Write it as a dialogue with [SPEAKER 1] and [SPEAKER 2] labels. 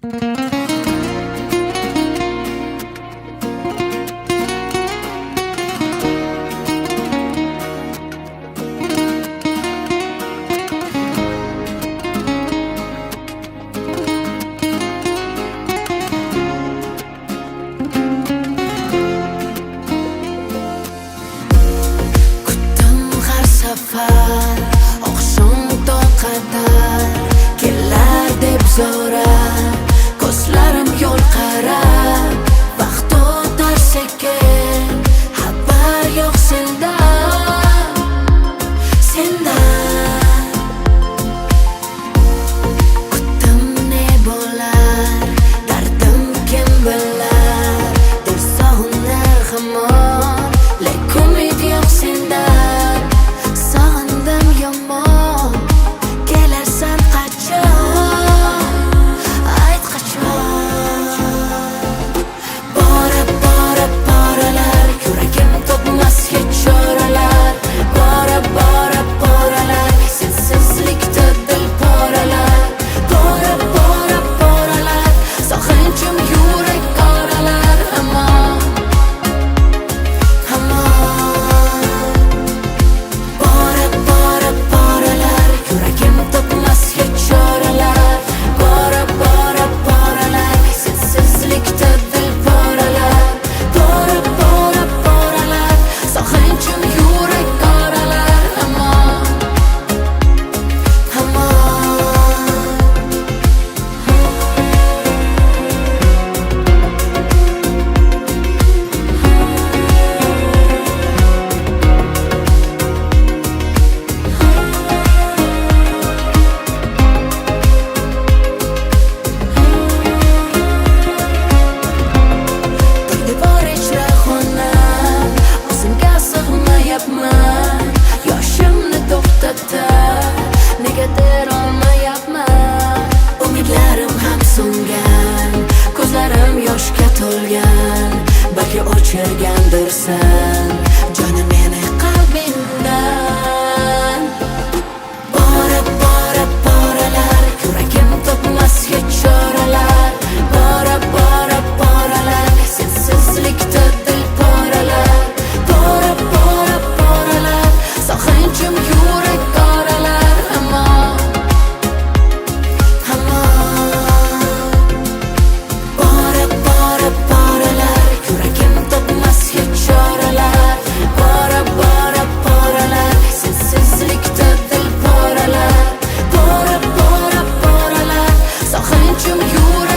[SPEAKER 1] Oqshom qadar kelar deb so'rab, ko'zlarim yo'l qarab, vaqt o'tar sekin, xabar yo'q sendan, kutdim ne bo'lar, dardim kim bilar, deb sog'inar hamon, lekin umid yo'q sendan. Yomon kelarsan qachon, ayt qachon. Boralar, yuragim topmas hech choralar. Boralar, sensizlikda dil poralar. Boralar, sog'inchim yurak qoralar. Hamon yuragim topmas hech choralar. Boralar, sensizlikda dil poralar. Boralar, sog'inchim yurak qoralar. Hamon yoshimni to'xtatar, negadir olmayapman. Umidlarim ham so'ngan, ko'zlarim yoshga to'lgan. Balki o'chirgandirsan jonim meni qalbingdan. Boralar, yuragim topmas hech choralar. Boralar, sensizlikda dil poralar. Boralar, sog'inchim yurak qoralar. Hamon boralar, yuragim topmas hech choralar. Boralar, sensizlikda dil poralar. Boralar, sog'inchim yurak